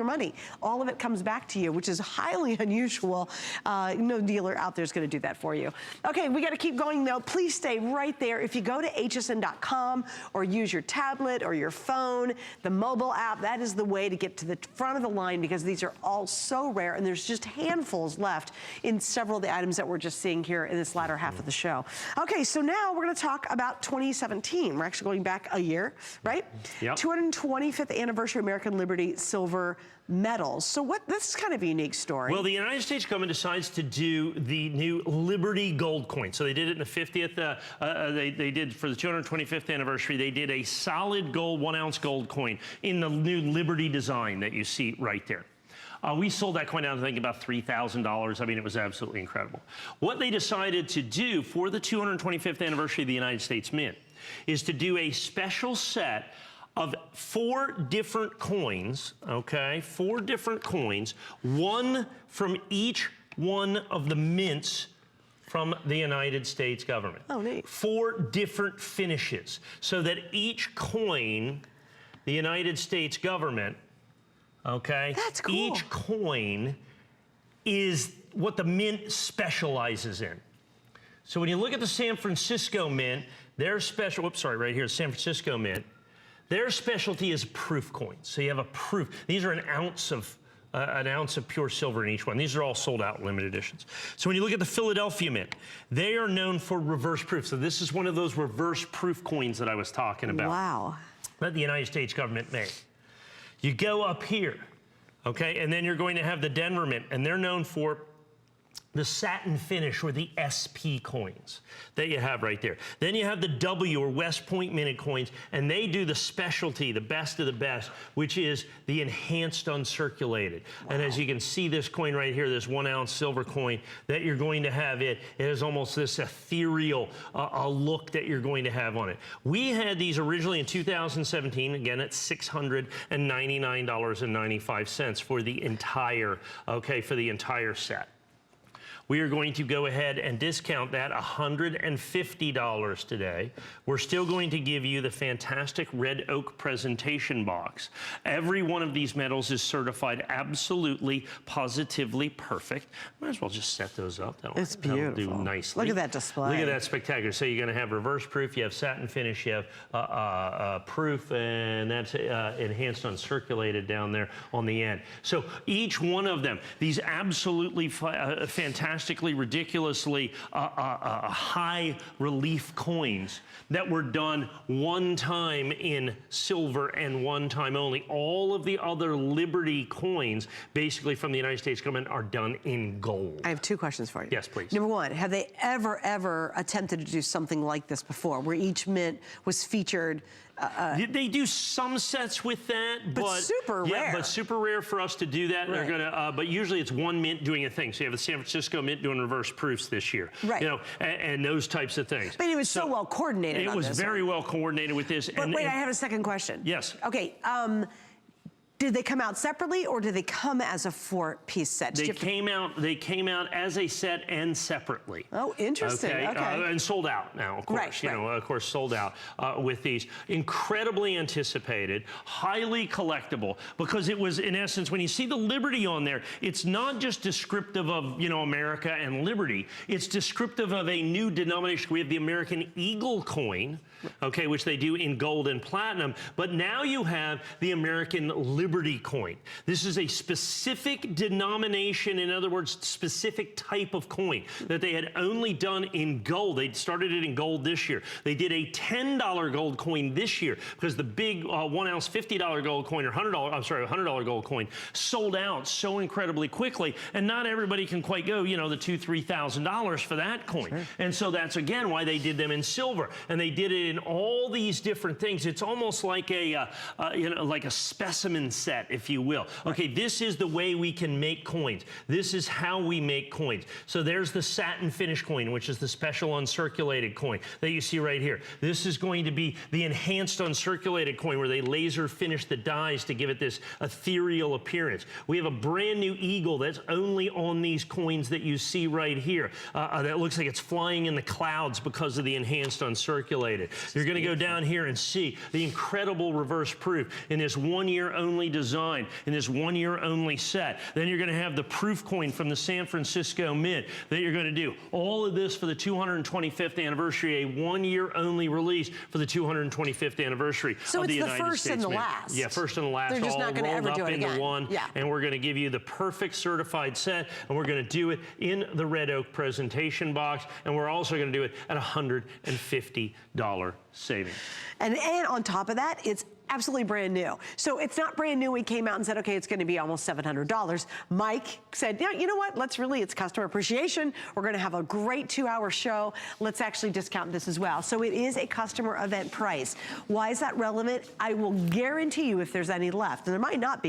money. All of it comes back to you, which is highly unusual. No dealer out there is going to do that for you. Okay, we got to keep going though. Please stay right there. If you go to hsn.com or use your tablet or your phone, the mobile app, that is the way to get to the front of the line, because these are all so rare and there's just handfuls left in several of the items that we're just seeing here in this latter half of the show. Okay, so now we're going to talk about 2017. We're actually going back a year, right? Yep. 225th anniversary American Liberty silver medals. So this is kind of a unique story. Well, the United States government decides to do the new Liberty gold coin. So they did it in the 50th, they did for the 225th anniversary, they did a solid gold, 1 ounce gold coin in the new Liberty design that you see right there. We sold that coin out, I think, about $3,000. I mean, it was absolutely incredible. What they decided to do for the 225th anniversary of the United States Mint is to do a special set of 4 different coins, okay? 4 different coins, one from each one of the mints from the United States government. Oh, neat. 4 different finishes, so that each coin, the United States government, okay? That's cool. Each coin is what the mint specializes in. So when you look at the San Francisco Mint, their special, whoops, sorry, right here, San Francisco Mint, their specialty is proof coins. So you have a proof. These are an ounce of pure silver in each one. These are all sold out limited editions. So when you look at the Philadelphia Mint, they are known for reverse proof. So this is one of those reverse proof coins that I was talking about. Wow. That the United States government made. You go up here, okay, and then you're going to have the Denver Mint, and they're known for the satin finish, or the SP coins that you have right there. Then you have the W, or West Point minted coins, and they do the specialty, the best of the best, which is the enhanced uncirculated. Wow. And as you can see, this coin right here, this 1 ounce silver coin that you're going to have, it has almost this ethereal look that you're going to have on it. We had these originally in 2017, again at $699.95 for the entire, okay, for the entire set. We are going to go ahead and discount that $150 today. We're still going to give you the fantastic red oak presentation box. Every one of these medals is certified absolutely, positively perfect. Might as well just set those up. It's beautiful. That'll do nicely. Look at that display. Look at that spectacular. So you're going to have reverse proof, you have satin finish, you have proof, and that's enhanced uncirculated down there on the end. So each one of them, these absolutely fantastic, ridiculously high relief coins that were done one time in silver and one time only. All of the other Liberty coins, basically from the United States government, are done in gold. I have 2 questions for you. Yes, please. Number 1, have they ever attempted to do something like this before, where each mint was featured? They do some sets with that, but super rare. Yeah, but super rare for us to do that. Right. They're gonna, but usually it's one mint doing a thing. So you have the San Francisco Mint doing reverse proofs this year, right? You know, and those types of things. But it was so well coordinated. It was very well coordinated with this. But wait, I have a second question. Yes. Okay. Did they come out separately, or did they come as a 4-piece set? They came out as a set and separately. Oh, interesting. Okay. And sold out now, of course. Right, you know, of course, sold out with these. Incredibly anticipated, highly collectible, because it was, in essence, when you see the Liberty on there, it's not just descriptive of, you know, America and Liberty. It's descriptive of a new denomination. We have the American Eagle coin, okay, which they do in gold and platinum, but now you have the American Liberty coin. This is a specific denomination, in other words, specific type of coin that they had only done in gold. They started it in gold this year. They did a $10 gold coin this year because the big 1 ounce $50 gold coin, or $100 gold coin sold out so incredibly quickly, and not everybody can quite go, you know, the $2,000, $3,000 for that coin. Sure. And so that's again why they did them in silver, and they did it in all these different things. It's almost like a you know, like a specimen set, if you will. Okay, this is the way we can make coins. This is how we make coins. So there's the satin finish coin, which is the special uncirculated coin that you see right here. This is going to be the enhanced uncirculated coin, where they laser finish the dies to give it this ethereal appearance. We have a brand new eagle that's only on these coins that you see right here. That looks like it's flying in the clouds because of the enhanced uncirculated. You're going to go down here and see the incredible reverse proof in this 1 year only design, in this 1 year only set. Then you're going to have the proof coin from the San Francisco Mint that you're going to do. All of this for the 225th anniversary, a 1 year only release for the 225th anniversary of the United States Mint. So it's the first and the last. Yeah, first and the last. They're just not going to ever do it again. Into one. Yeah. And we're going to give you the perfect certified set, and we're going to do it in the red oak presentation box, and we're also going to do it at $150 savings. And on top of that, it's absolutely brand new. So it's not brand new. We came out and said, okay, it's going to be almost $700. Mike said, yeah, you know what? It's customer appreciation. We're going to have a great 2-hour show. Let's actually discount this as well. So it is a customer event price. Why is that relevant? I will guarantee you if there's any left, and there might not be.